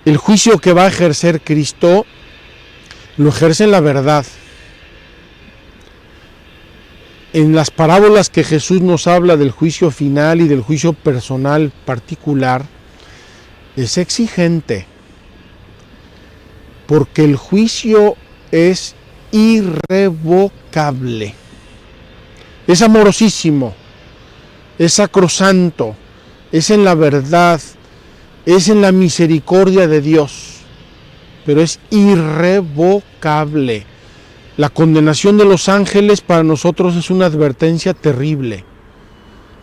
El juicio que va a ejercer Cristo lo ejerce en la verdad. En las parábolas que Jesús nos habla del juicio final y del juicio personal particular, es exigente, porque el juicio es irrevocable, es amorosísimo, es sacrosanto, es en la verdad, es en la misericordia de Dios, pero es irrevocable. La condenación de los ángeles para nosotros es una advertencia terrible.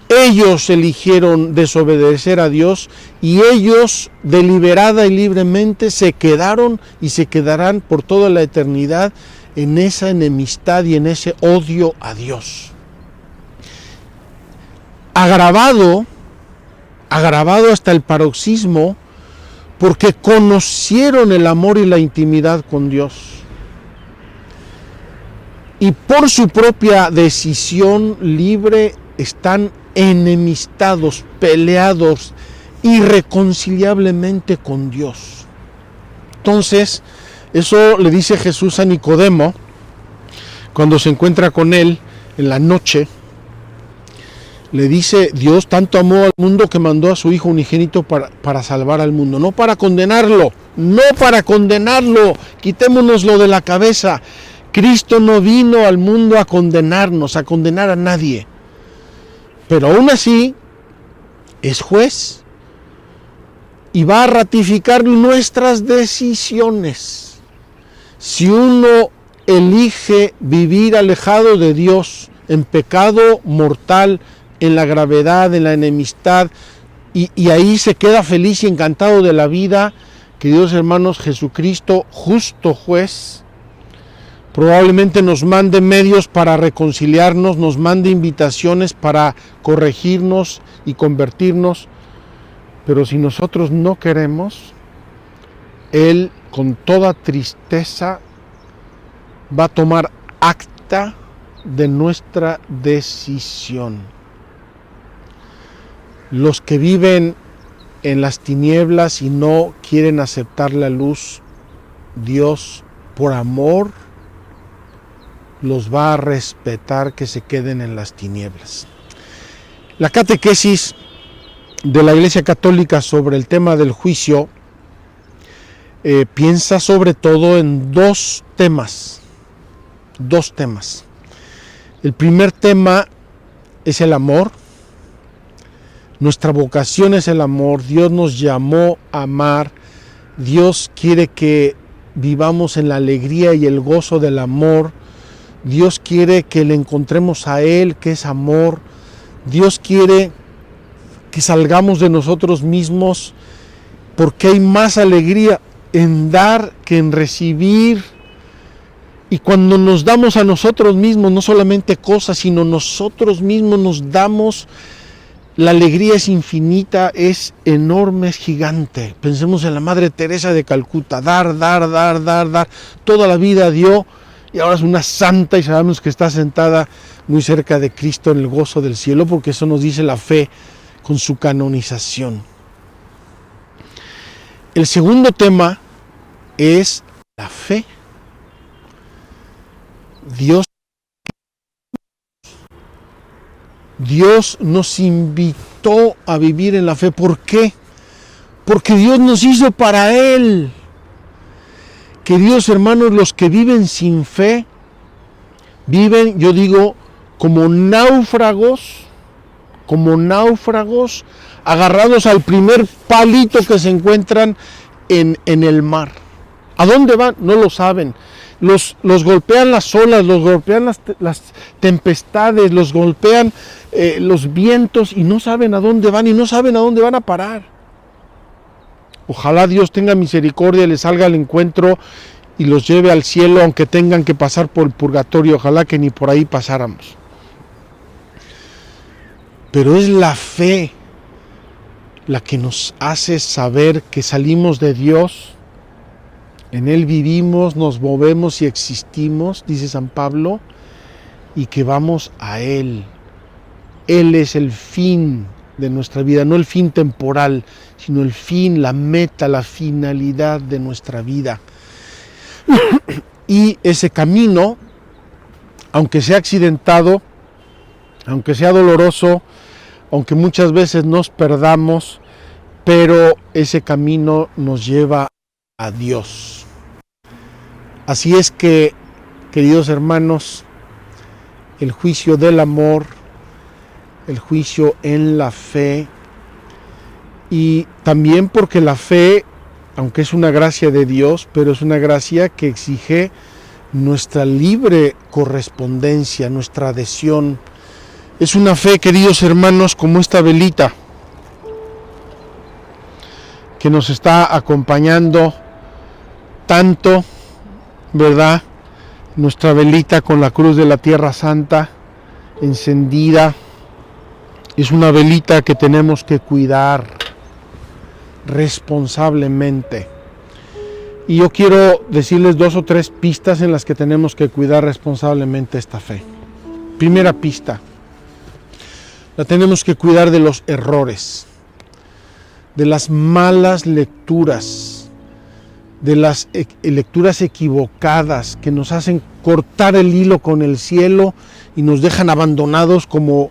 Ellos eligieron desobedecer a Dios y ellos deliberada y libremente se quedaron y se quedarán por toda la eternidad en esa enemistad y en ese odio a Dios. Agravado hasta el paroxismo porque conocieron el amor y la intimidad con Dios. Y por su propia decisión libre están enemistados, peleados irreconciliablemente con Dios. Entonces, eso le dice Jesús a Nicodemo cuando se encuentra con él en la noche. Le dice, Dios tanto amó al mundo que mandó a su Hijo unigénito para salvar al mundo, no para condenarlo, quitémonoslo de la cabeza. Cristo no vino al mundo a condenarnos, a condenar a nadie. Pero aún así, es juez y va a ratificar nuestras decisiones. Si uno elige vivir alejado de Dios, en pecado mortal, en la gravedad, en la enemistad, y ahí se queda feliz y encantado de la vida, queridos hermanos, Jesucristo, justo juez, Probablemente nos mande medios para reconciliarnos, nos mande invitaciones para corregirnos y convertirnos. Pero si nosotros no queremos, Él con toda tristeza va a tomar acta de nuestra decisión. Los que viven en las tinieblas y no quieren aceptar la luz, Dios, por amor, los va a respetar que se queden en las tinieblas. La catequesis de la Iglesia Católica sobre el tema del juicio piensa sobre todo en dos temas. El primer tema es el amor. Nuestra vocación es el amor. Dios nos llamó a amar. Dios quiere que vivamos en la alegría y el gozo del amor. Dios quiere que le encontremos a Él, que es amor. Dios quiere que salgamos de nosotros mismos, porque hay más alegría en dar que en recibir. Y cuando nos damos a nosotros mismos, no solamente cosas, sino nosotros mismos nos damos, la alegría es infinita, es enorme, es gigante. Pensemos en la Madre Teresa de Calcuta, dar. Toda la vida dio y ahora es una santa y sabemos que está sentada muy cerca de Cristo en el gozo del cielo, porque eso nos dice la fe con su canonización. El segundo tema es la fe. Dios nos invitó a vivir en la fe. ¿Por qué? Porque Dios nos hizo para Él. Queridos hermanos, los que viven sin fe, viven, yo digo, como náufragos, agarrados al primer palito que se encuentran en el mar. ¿A dónde van? No lo saben. Los golpean las olas, los golpean las tempestades, los golpean los vientos y no saben a dónde van y no saben a dónde van a parar. Ojalá Dios tenga misericordia, les salga al encuentro y los lleve al cielo, aunque tengan que pasar por el purgatorio. Ojalá que ni por ahí pasáramos. Pero es la fe la que nos hace saber que salimos de Dios. En Él vivimos, nos movemos y existimos, dice San Pablo, y que vamos a Él. Él es el fin de nuestra vida, no el fin temporal, sino el fin, la meta, la finalidad de nuestra vida. Y ese camino, aunque sea accidentado, aunque sea doloroso, aunque muchas veces nos perdamos, pero ese camino nos lleva a Dios. Así es que, queridos hermanos, el juicio del amor, el juicio en la fe, y también porque la fe, aunque es una gracia de Dios, pero es una gracia que exige nuestra libre correspondencia, nuestra adhesión. Es una fe, queridos hermanos, como esta velita que nos está acompañando tanto, ¿verdad? Nuestra velita con la cruz de la Tierra Santa encendida. Es una velita que tenemos que cuidar responsablemente. Y yo quiero decirles 2 o 3 pistas en las que tenemos que cuidar responsablemente esta fe. Primera pista: la tenemos que cuidar de los errores, de las malas lecturas, de las lecturas equivocadas que nos hacen cortar el hilo con el cielo y nos dejan abandonados como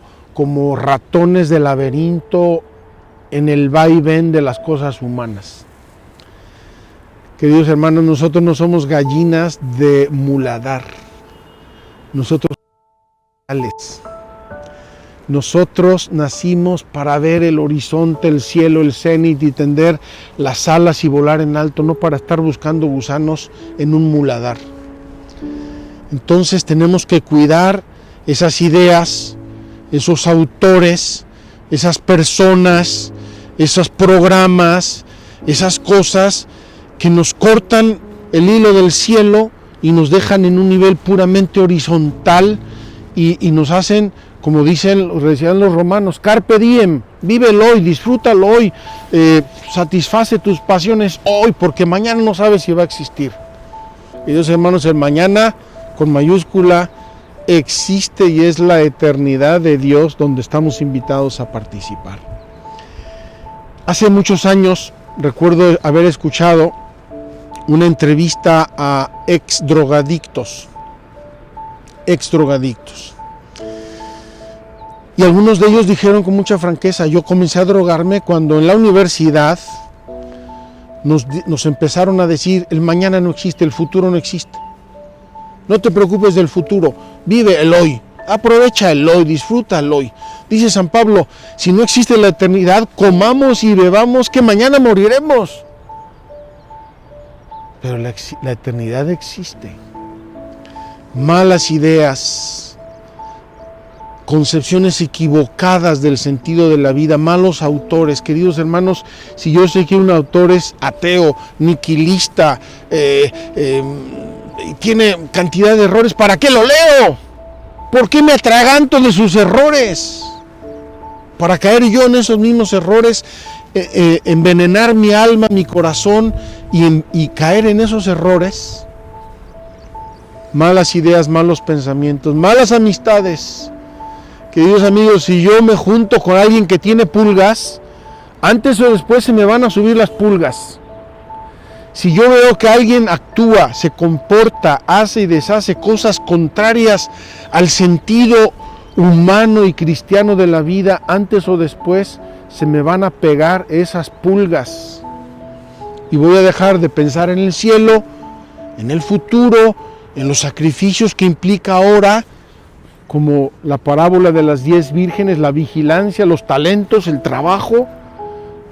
ratones de laberinto en el vaivén de las cosas humanas. Queridos hermanos, nosotros no somos gallinas de muladar. Nosotros nacimos para ver el horizonte, el cielo, el cenit y tender las alas y volar en alto, no para estar buscando gusanos en un muladar. Entonces tenemos que cuidar esas ideas, esos autores, esas personas, esos programas, esas cosas que nos cortan el hilo del cielo y nos dejan en un nivel puramente horizontal y nos hacen, como decían los romanos, carpe diem, vívelo hoy, disfrútalo hoy, satisface tus pasiones hoy, porque mañana no sabes si va a existir. Queridos hermanos, el mañana con mayúscula existe y es la eternidad de Dios donde estamos invitados a participar. Hace muchos años recuerdo haber escuchado una entrevista a ex drogadictos. Y algunos de ellos dijeron con mucha franqueza: yo comencé a drogarme cuando en la universidad nos empezaron a decir, el mañana no existe, el futuro no existe. No te preocupes del futuro, vive el hoy, aprovecha el hoy, disfruta el hoy. Dice San Pablo, si no existe la eternidad, comamos y bebamos que mañana moriremos. Pero la eternidad existe. Malas ideas, concepciones equivocadas del sentido de la vida, malos autores. Queridos hermanos, si yo sé que un autor es ateo, niquilista, tiene cantidad de errores, ¿para qué lo leo? ¿Por qué me atraganto de sus errores? Para caer yo en esos mismos errores, envenenar mi alma, mi corazón y caer en esos errores. Malas ideas, malos pensamientos, malas amistades. Queridos amigos, si yo me junto con alguien que tiene pulgas, antes o después se me van a subir las pulgas. Si yo veo que alguien actúa, se comporta, hace y deshace cosas contrarias al sentido humano y cristiano de la vida, antes o después se me van a pegar esas pulgas. Y voy a dejar de pensar en el cielo, en el futuro, en los sacrificios que implica ahora, como la parábola de las 10 vírgenes, la vigilancia, los talentos, el trabajo,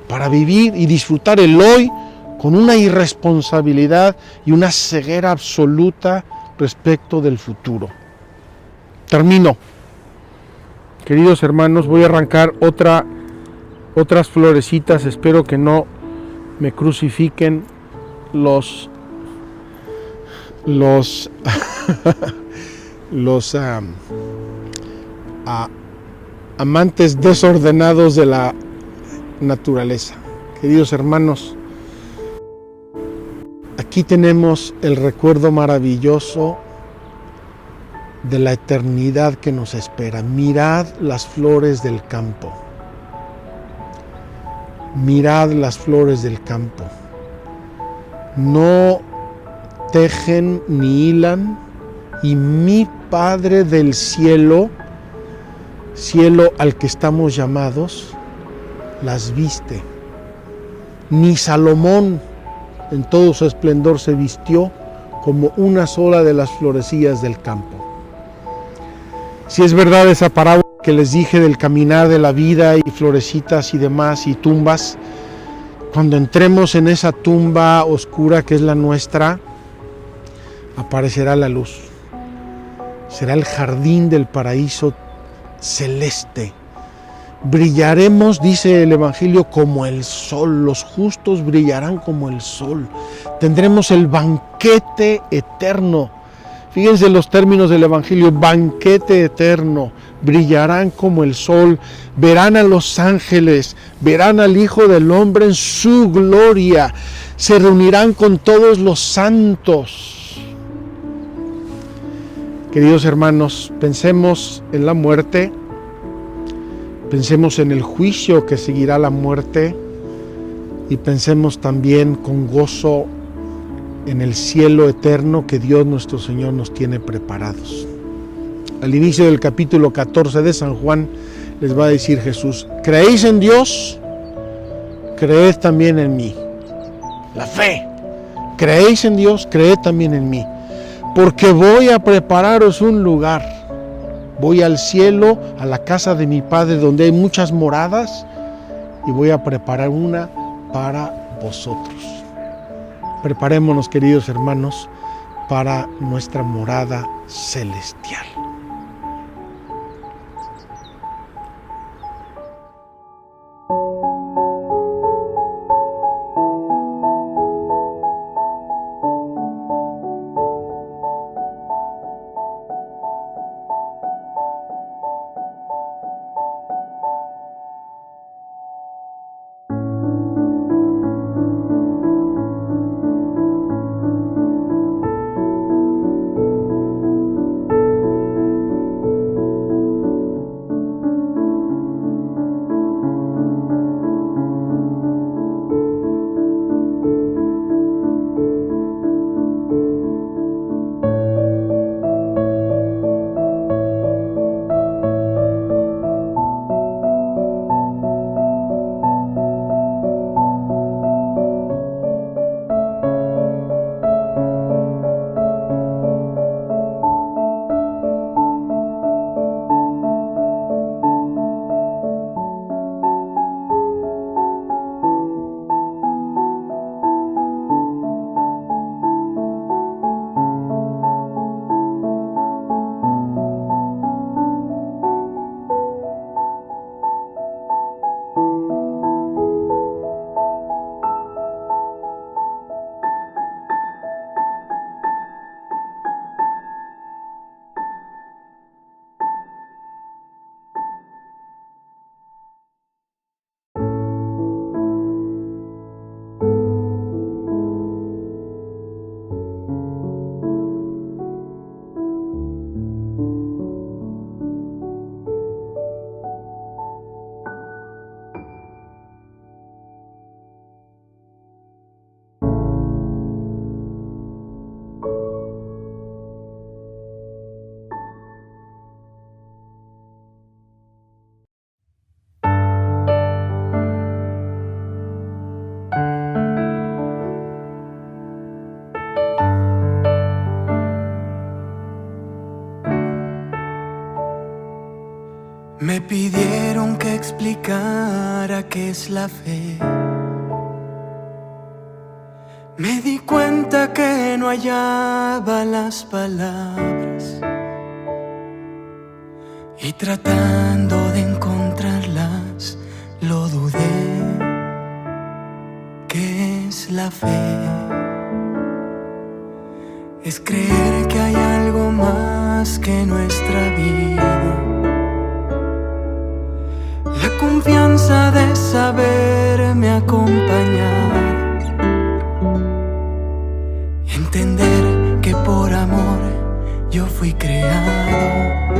para vivir y disfrutar el hoy con una irresponsabilidad y una ceguera absoluta respecto del futuro. Termino. Queridos hermanos, voy a arrancar otras florecitas. Espero que no me crucifiquen los amantes desordenados de la naturaleza. Queridos hermanos, aquí tenemos el recuerdo maravilloso de la eternidad que nos espera. Mirad las flores del campo. Mirad las flores del campo. No tejen ni hilan, y mi Padre del cielo, cielo al que estamos llamados, las viste. Ni Salomón en todo su esplendor se vistió como una sola de las florecillas del campo. Si es verdad esa parábola que les dije del caminar de la vida y florecitas y demás y tumbas, cuando entremos en esa tumba oscura que es la nuestra, aparecerá la luz. Será el jardín del paraíso celeste. Brillaremos, dice el Evangelio, como el sol. Los justos brillarán como el sol. Tendremos el banquete eterno. Fíjense los términos del Evangelio: banquete eterno. Brillarán como el sol. Verán a los ángeles. Verán al Hijo del Hombre en su gloria. Se reunirán con todos los santos. Queridos hermanos, pensemos en la muerte, pensemos en el juicio que seguirá la muerte y pensemos también con gozo en el cielo eterno que Dios nuestro Señor nos tiene preparados. Al inicio del capítulo 14 de San Juan les va a decir Jesús: ¿creéis en Dios? Creed también en mí. La fe. ¿Creéis en Dios? Creed también en mí. Porque voy a prepararos un lugar. Voy al cielo, a la casa de mi Padre, donde hay muchas moradas, y voy a preparar una para vosotros. Preparémonos, queridos hermanos, para nuestra morada celestial. Me pidieron que explicara qué es la fe. Me di cuenta que no hallaba las palabras y tratando de encontrarlas lo dudé. ¿Qué es la fe? Es creer que hay algo más que nuestra vida. La confianza de saberme acompañar. Entender que por amor yo fui creado,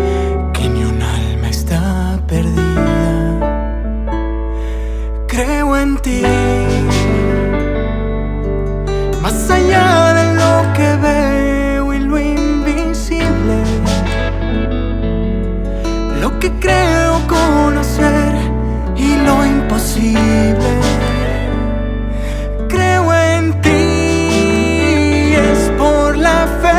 que ni un alma está perdida. Creo en ti, más allá de lo que veo y lo invisible, lo que creo conocer y lo imposible. Creo en ti, es por la fe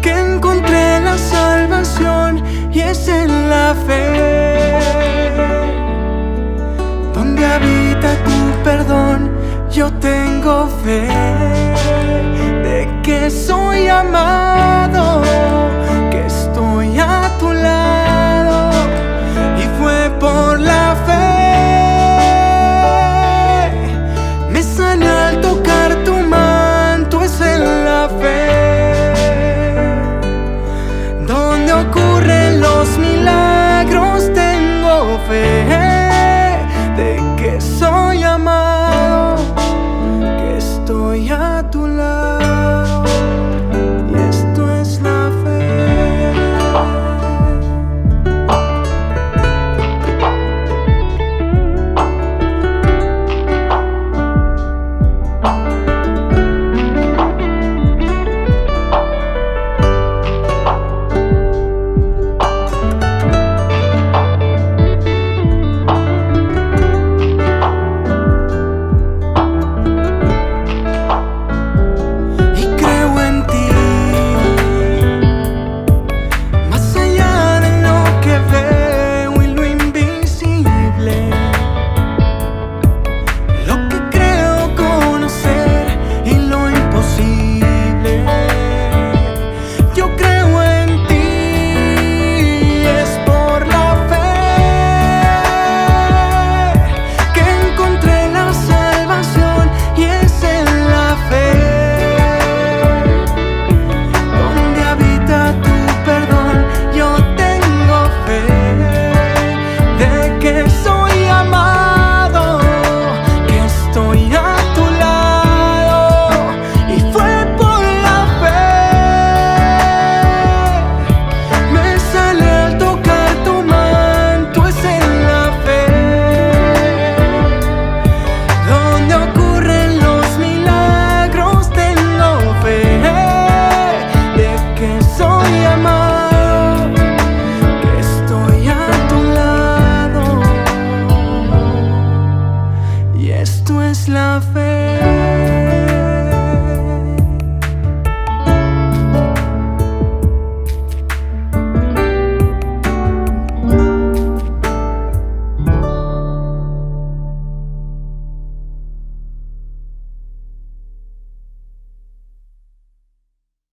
que encontré la salvación, y es en la fe donde habita tu perdón. Yo tengo fe de que soy amado, que estoy a tu lado, y fue por la fe. Me sané al tocar tu manto, es en la fe donde ocurren los milagros. Tengo fe de que soy amado, que estoy a tu lado.